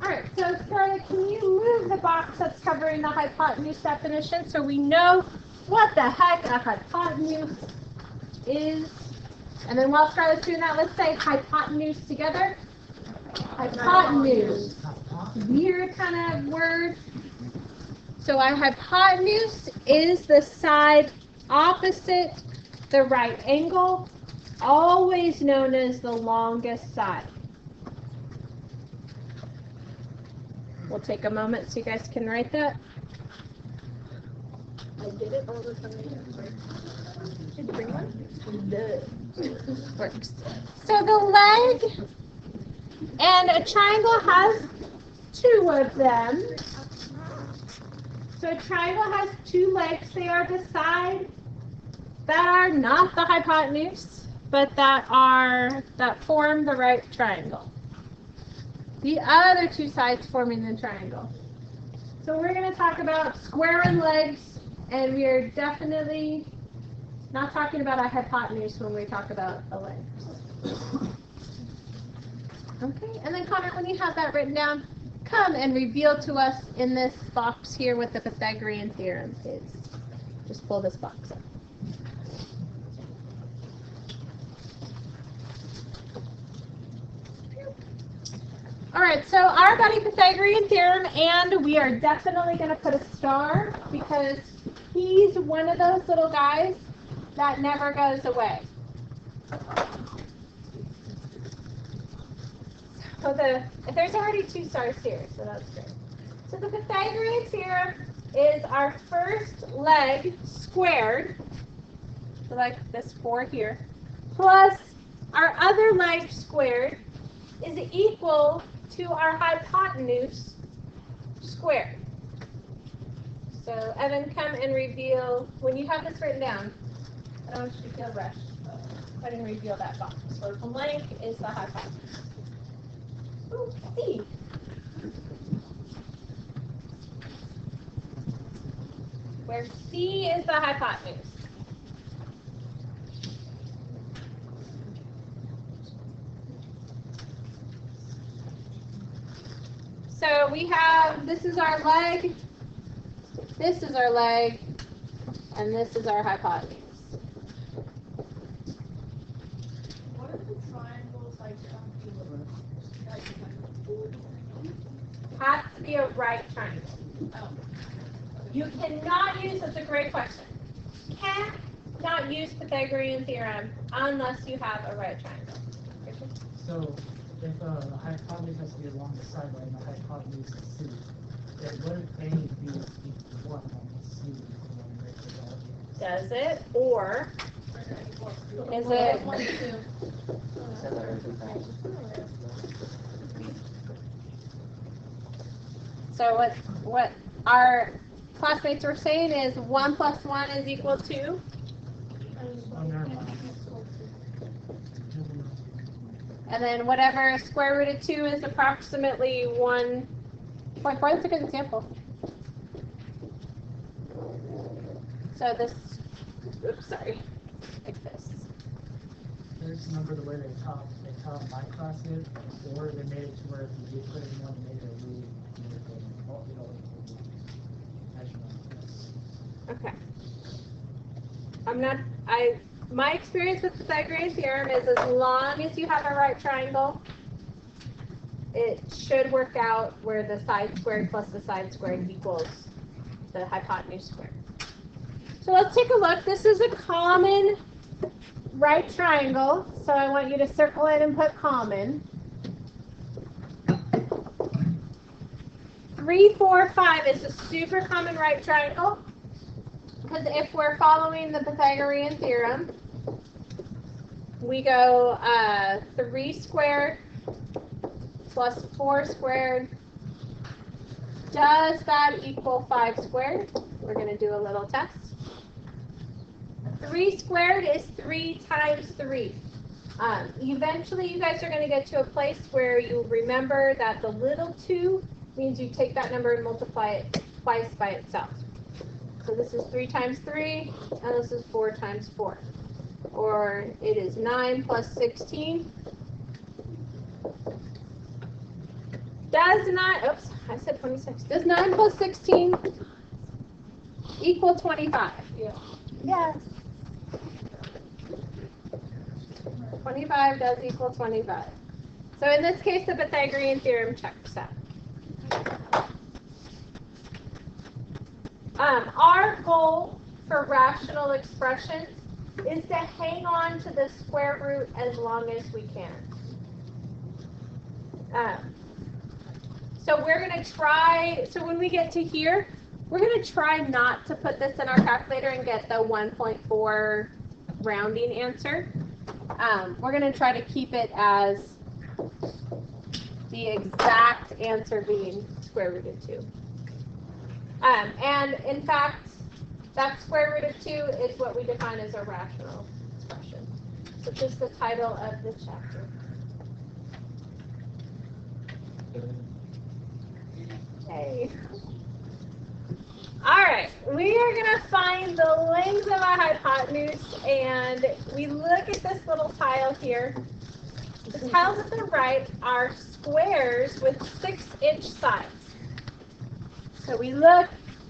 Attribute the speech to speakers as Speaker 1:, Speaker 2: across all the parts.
Speaker 1: right, so Scarlett, can you move the box that's covering the hypotenuse definition so we know what the heck a hypotenuse is? And then while Scarlett's doing that, let's say hypotenuse together. Hypotenuse. Weird kind of word. So our hypotenuse is the side opposite the right angle, always known as the longest side. We'll take a moment so you guys can write that. I did it all the time. Did you bring one? No. Works. So the leg and a triangle has two of them. So a triangle has two legs. They are the sides that are not the hypotenuse, but that form the right triangle. The other two sides forming the triangle. So we're going to talk about square and legs, and we are definitely not talking about a hypotenuse when we talk about a leg. Okay, and then Connor, when you have that written down, come and reveal to us in this box here what the Pythagorean theorem is. Just pull this box up. All right, so our buddy Pythagorean theorem, and we are definitely going to put a star because he's one of those little guys that never goes away. So there's already 2 stars here, so that's great. So the Pythagorean theorem is our first leg squared, so like this 4 here, plus our other leg squared is equal to our hypotenuse squared. So Evan, come and reveal, when you have this written down, I don't want you to feel rushed. Go ahead and reveal that box. So blank is the hypotenuse. Ooh, C. Where C is the hypotenuse. So we have, this is our leg, this is our leg, and this is our hypotenuse.
Speaker 2: What are the triangles like?
Speaker 1: Has to be a right triangle.
Speaker 2: Oh.
Speaker 1: You cannot use, that's a great question. Cannot use Pythagorean theorem unless you have a right triangle.
Speaker 3: So if the hypotenuse has to be along the side line, the hypotenuse is C, then wouldn't A and B equal 1 on C?
Speaker 1: Does it? Or is it? So what our classmates were saying is 1 plus 1 is equal to?
Speaker 3: Oh, never mind.
Speaker 1: And then whatever square root of 2 is approximately 1.4. That's a good example. So this, oops, sorry, like this.
Speaker 3: I just remember the way they taught my class here, or they made it to where if you put it in one, they made it a really
Speaker 1: Okay. My experience with Pythagorean theorem is as long as you have a right triangle, it should work out where the side squared plus the side squared equals the hypotenuse squared. So let's take a look. This is a common right triangle, so I want you to circle it and put common. 3, 4, 5 is a super common right triangle because if we're following the Pythagorean theorem, we go 3 squared plus 4 squared. Does that equal 5 squared? We're going to do a little test. 3 squared is 3 times 3. Eventually, you guys are going to get to a place where you remember that the little 2 means you take that number and multiply it twice by itself. So this is 3 times 3, and this is 4 times 4. Or it is 9 plus 16. Does 9, oops, I said 26. Does 9 plus 16 equal 25?
Speaker 2: Yeah.
Speaker 1: Yes. 25 does equal 25. So in this case, the Pythagorean theorem checks out. Our goal for rational expressions is to hang on to the square root as long as we can. So we're going to try, so when we get to here, we're going to try not to put this in our calculator and get the 1.4 rounding answer. We're going to try to keep it as the exact answer being square root of 2. And in fact, that square root of 2 is what we define as a rational expression, which is the title of this chapter. Okay. All right, we are going to find the length of our hypotenuse, and we look at this little tile here. The tiles at the right are squares with 6-inch sides. So we look,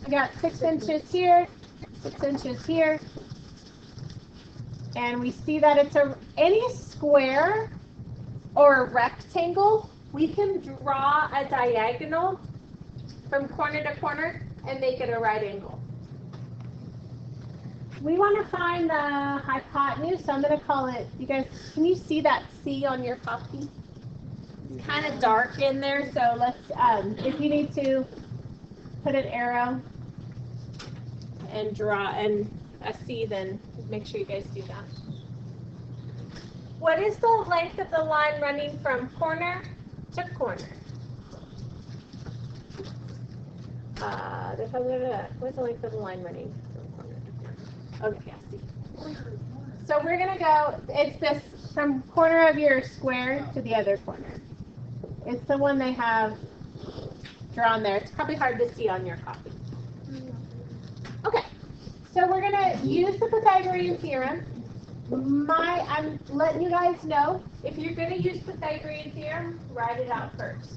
Speaker 1: we got 6 inches here, 6 inches here, and we see that it's any square or a rectangle, we can draw a diagonal from corner to corner and make it a right angle. We want to find the hypotenuse, so I'm going to call it, you guys, can you see that C on your copy? It's kind of dark in there, so let's, if you need to, put an arrow and draw and a C, then make sure you guys do that. What is the length of the line running from corner to corner? What's the length of the line running from corner to corner? Okay, I see. So we're going to go, it's this from corner of your square to the other corner. It's the one they have drawn there. It's probably hard to see on your copy. Okay, so we're going to use the Pythagorean theorem. I'm letting you guys know, if you're going to use Pythagorean theorem, write it out first.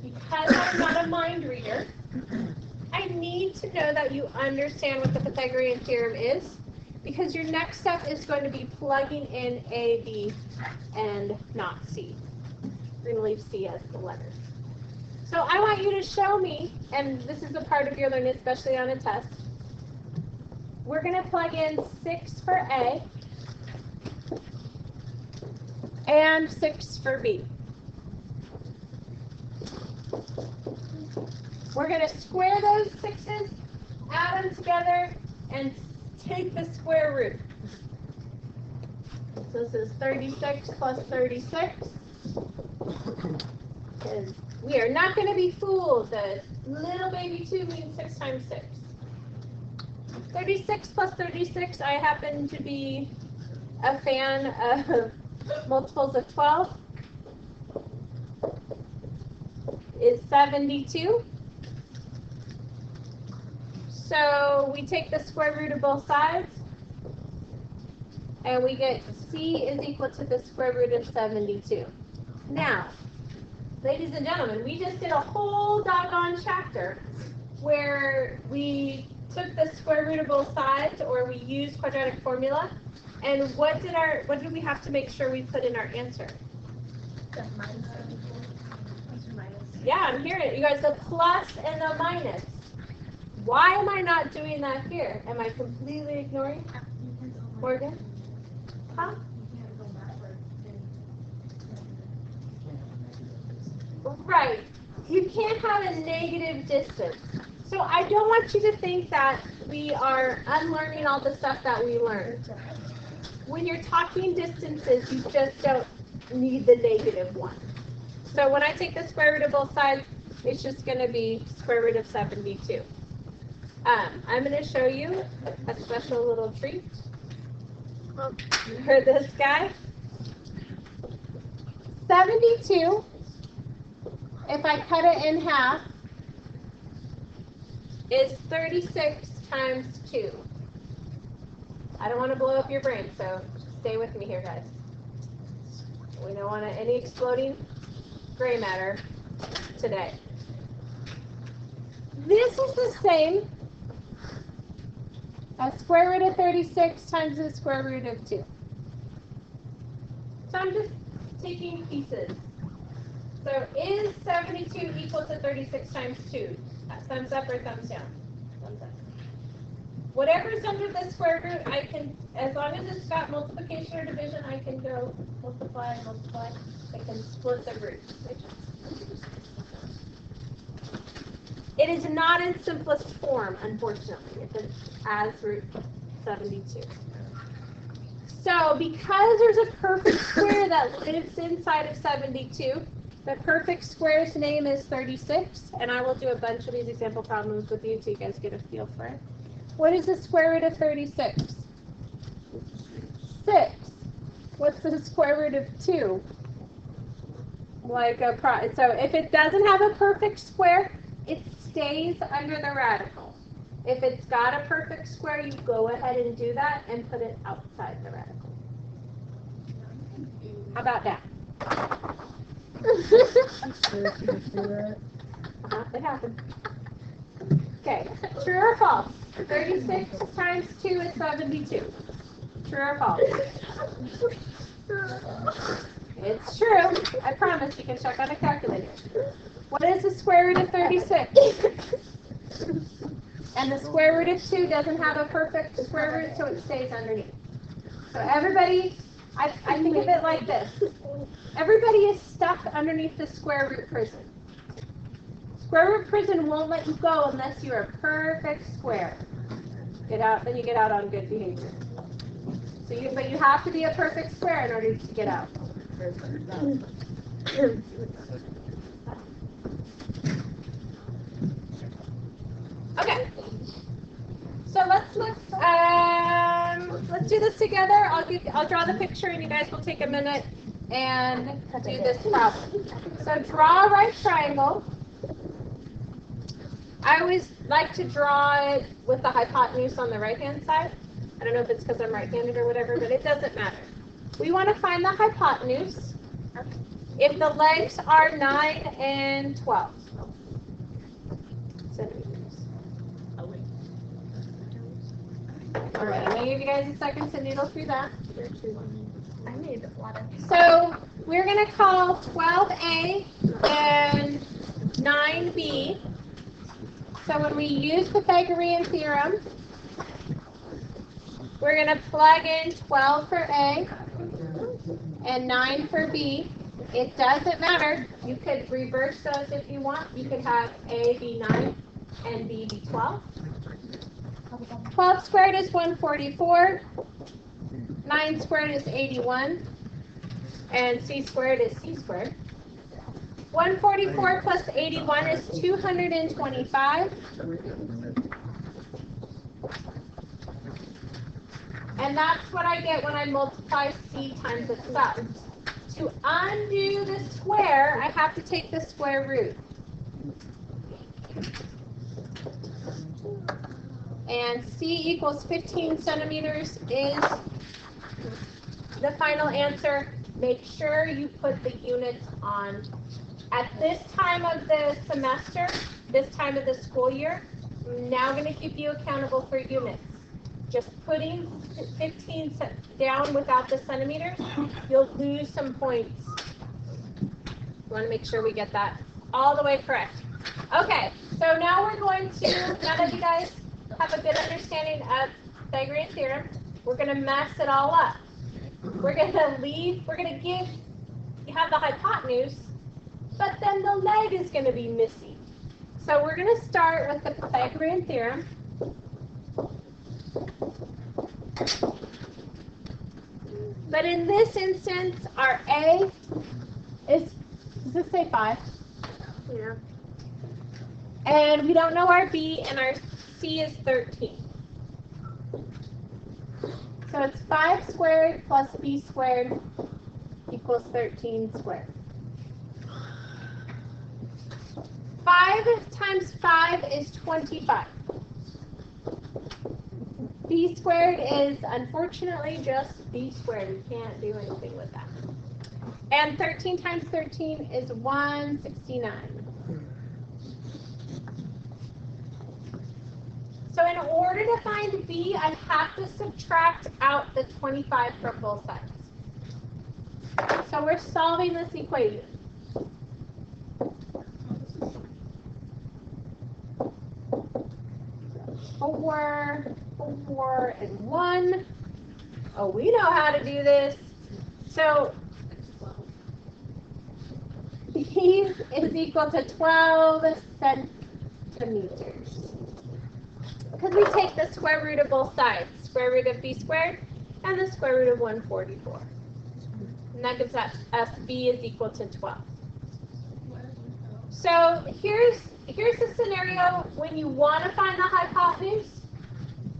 Speaker 1: Because I'm not a mind reader, I need to know that you understand what the Pythagorean theorem is, because your next step is going to be plugging in A, B, and not C. We're going to leave C as the letter. So I want you to show me, and this is a part of your learning, especially on a test. We're going to plug in 6 for A and 6 for B. We're going to square those 6's, add them together, and take the square root. So this is 36 plus 36. And we are not going to be fooled. The little baby 2 means 6 times 6. 36 plus 36, I happen to be a fan of multiples of 12, is 72. So we take the square root of both sides, and we get C is equal to the square root of 72. Now, ladies and gentlemen, we just did a whole doggone chapter where we took the square root of both sides, or we used quadratic formula, and what did we have to make sure we put in our answer?
Speaker 2: The minus 74. Plus or minus.
Speaker 1: Yeah, I'm hearing it. You guys, the plus and the minus. Why am I not doing that here? Am I completely ignoring? Morgan? Huh? Right. You can't have a negative distance. So I don't want you to think that we are unlearning all the stuff that we learned. When you're talking distances, you just don't need the negative one. So when I take the square root of both sides, it's just going to be square root of 72. I'm going to show you a special little treat for this guy. 72, if I cut it in half, is 36 times 2. I don't want to blow up your brain, so stay with me here, guys. We don't want any exploding gray matter today. This is the same as square root of 36 times the square root of 2. So I'm just taking pieces. So is 72 equal to 36 times 2? Thumbs up or thumbs down? Thumbs up. Whatever's under the square root, I can, as long as it's got multiplication or division, I can go multiply, multiply. I can split the root. It is not in simplest form, unfortunately, if it's as root 72. So because there's a perfect square that lives inside of 72, the perfect square's name is 36, and I will do a bunch of these example problems with you so you guys get a feel for it. What is the square root of 36? 6. What's the square root of 2? So if it doesn't have a perfect square, it stays under the radical. If it's got a perfect square, you go ahead and do that and put it outside the radical. How about that? It happened. Okay, true or false? 36 times 2 is 72. True or false? It's true. I promise you can check on a calculator. What is the square root of 36? And the square root of 2 doesn't have a perfect square root, so it stays underneath. So everybody, I think of it like this. Everybody is stuck underneath the square root prison. Square root prison won't let you go unless you're a perfect square. Get out, then you get out on good behavior. But you have to be a perfect square in order to get out. Okay. So let's do this together. I'll draw the picture, and you guys will take a minute and do this problem. So draw a right triangle. I always like to draw it with the hypotenuse on the right-hand side. I don't know if it's because I'm right-handed or whatever, but it doesn't matter. We want to find the hypotenuse if the legs are 9 and 12 centimeters. All right, I'm going to give you guys a second to noodle through that.
Speaker 2: I made a lot of.
Speaker 1: So we're going to call 12A and 9B. So when we use Pythagorean theorem, we're going to plug in 12 for A and 9 for B. It doesn't matter. You could reverse those if you want. You could have A be 9 and B be 12. 12 squared is 144. 9 squared is 81. And C squared is C squared. 144 plus 81 is 225. And that's what I get when I multiply C times itself. To undo the square, I have to take the square root. And C equals 15 centimeters is the final answer. Make sure you put the units on. At this time of the semester, this time of the school year, I'm now going to keep you accountable for units. Just putting 15 down without the centimeters, you'll lose some points. You want to make sure we get that all the way correct. Okay, so now we're going to, now that you guys have a good understanding of Pythagorean theorem, we're going to mess it all up. We're going to have the hypotenuse, but then the leg is going to be missing. So we're going to start with the Pythagorean theorem. But in this instance, our A is, does this say 5?
Speaker 2: Yeah.
Speaker 1: And we don't know our B, and our C is 13. So it's 5 squared plus B squared equals 13 squared. 5 times 5 is 25. B squared is, unfortunately, just B squared. We can't do anything with that. And 13 times 13 is 169. So in order to find b, I have to subtract out the 25 from both sides. So we're solving this equation. 4, and 1. Oh, we know how to do this. So b is equal to 12 centimeters. Because we take the square root of both sides, square root of b squared and the square root of 144. And that gives us b is equal to 12. So here's the scenario when you want to find the hypotenuse.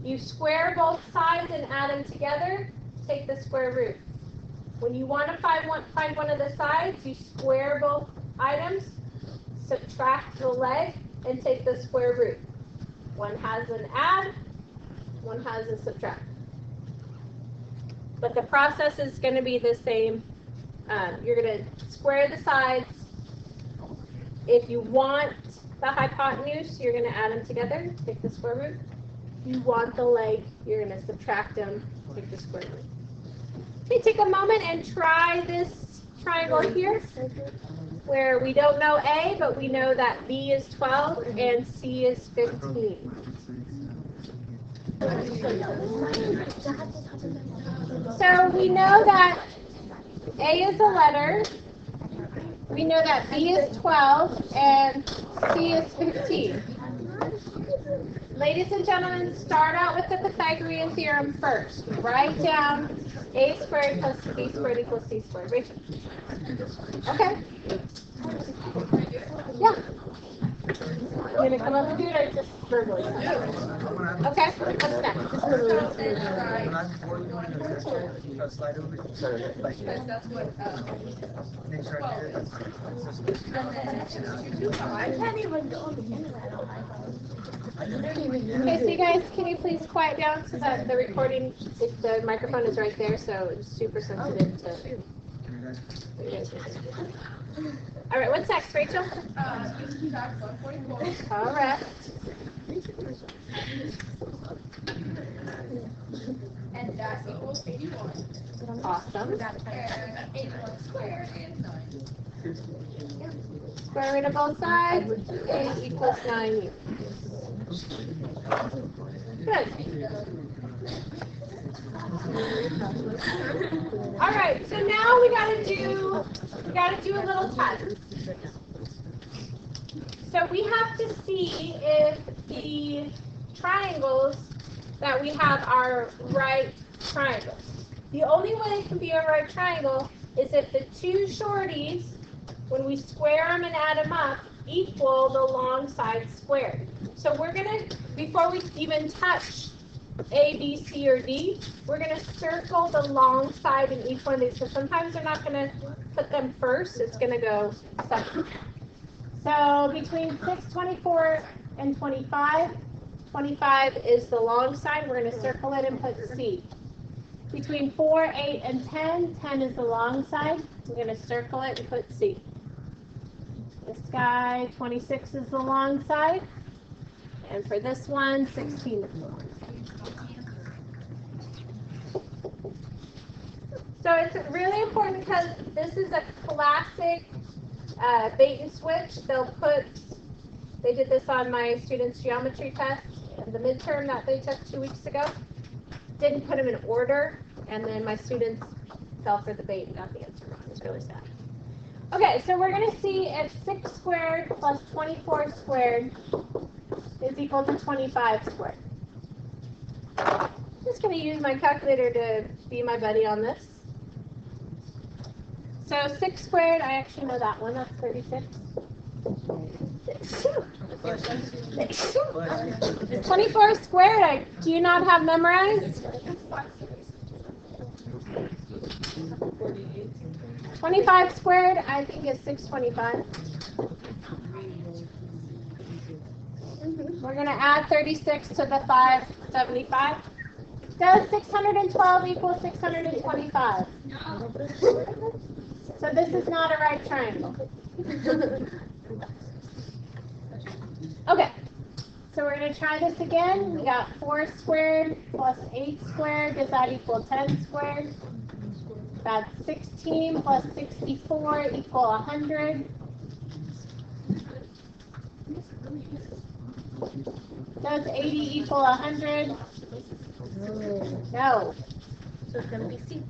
Speaker 1: You square both sides and add them together, take the square root. When you want to find one of the sides, you square both items, subtract the leg, and take the square root. One has an add, one has a subtract. But the process is going to be the same. You're going to square the sides. If you want the hypotenuse, you're going to add them together, take the square root. If you want the leg, you're going to subtract them, take the square root. Okay, take a moment and try this triangle here, where we don't know A, but we know that B is 12 and C is 15. So we know that A is a letter, we know that B is 12 and C is 15. Ladies and gentlemen, start out with the Pythagorean theorem first. Write down a squared plus b squared equals c squared. Rachel? Okay. Yeah. You going to come up and do it or just verbally? Okay. What's next?
Speaker 2: I can't even go.
Speaker 1: Okay, so you guys, can you please quiet down so that the recording, if the microphone is right there, so it's super sensitive to what you guys are saying. All right, what's next, Rachel? All right.
Speaker 2: And that equals 81.
Speaker 1: Awesome.
Speaker 2: And 81 squared is 9.
Speaker 1: Square root of both sides, a equals 9. Good. All right, so now we gotta do a little test. So we have to see if the triangles that we have are right triangles. The only way it can be a right triangle is if the two shorties, when we square them and add them up, equal the long side squared. So we're going to, before we even touch A, B, C, or D, we're going to circle the long side in each one of these. So sometimes they're not going to put them first. It's going to go second. So between 6, 24, and 25, 25 is the long side. We're going to circle it and put C. Between 4, 8, and 10, 10 is the long side. We're going to circle it and put C. This guy, 26 is the long side. And for this one, 16 is the long side. So it's really important because this is a classic bait and switch. They did this on my students' geometry test, the midterm that they took 2 weeks ago. Didn't put them in order, and then my students fell for the bait and got the answer wrong. It was really sad. Okay, so we're going to see if 6 squared plus 24 squared is equal to 25 squared. I'm just going to use my calculator to be my buddy on this. So 6 squared, I actually know that one, that's 36. 24 squared, do you not have memorized? 25 squared, I think is 625. We're going to add 36 to the 575. Does 612 equal 625? So this is not a right triangle. Okay, so we're going to to try this again. We got 4 squared plus 8 squared. Does that equal 10 squared? That's 16 plus 64 equal 100. Does 80 equal 100? No.
Speaker 2: So it's going to be C.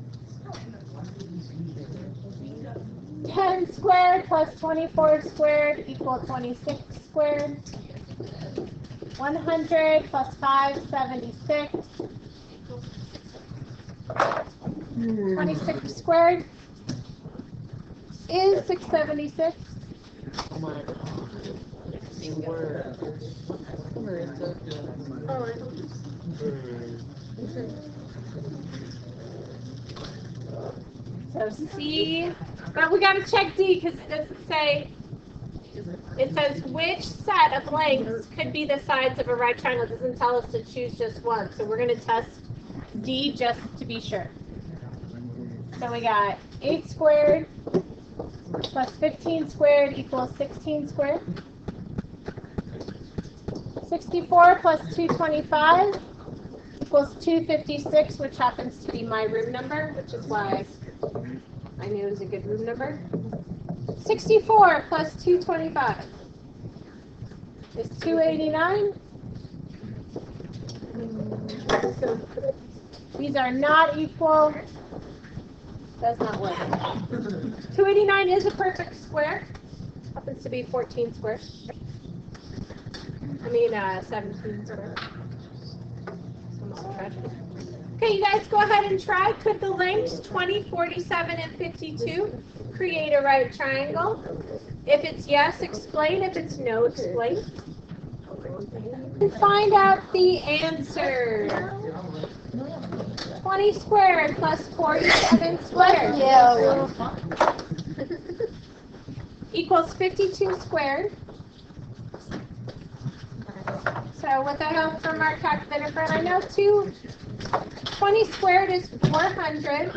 Speaker 1: 10 squared plus 24 squared equal 26 squared. 100 plus 576. 26 squared is 676.
Speaker 4: Oh my God. They were. Where is it?
Speaker 2: Oh, I don't
Speaker 1: So C, but we got to check D because it doesn't say, it says which set of lengths could be the sides of a right triangle. It doesn't tell us to choose just one. So we're going to test D just to be sure. So we got 8 squared plus 15 squared equals 16 squared. 64 plus 225 equals 256, which happens to be my room number, which is why I knew it was a good room number. 64 plus 225 is 289. These are not equal. Does not work. 289 is a perfect square. Happens to be 14 squares. 17 squares. Okay, you guys go ahead and try. Could the lengths 20, 47, and 52 create a right triangle? If it's yes, explain. If it's no, explain. And find out the answer. 20 squared plus 47 squared equals 52 squared. So with the help from our calculator friend, I know 20 squared is 400.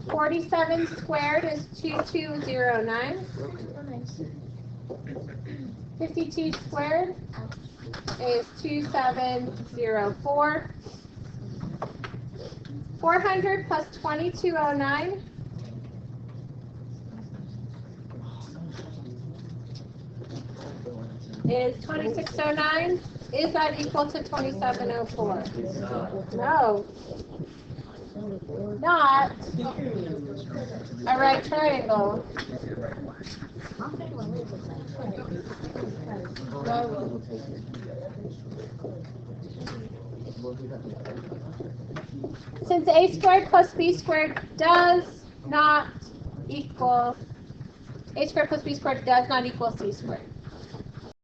Speaker 1: 47 squared is 2209. 52 squared is 2704. 400 plus 2209 is 2609. Is that equal to 2704? No. Not a right triangle. Since a squared plus b squared does not equal, a squared plus b squared does not equal c squared.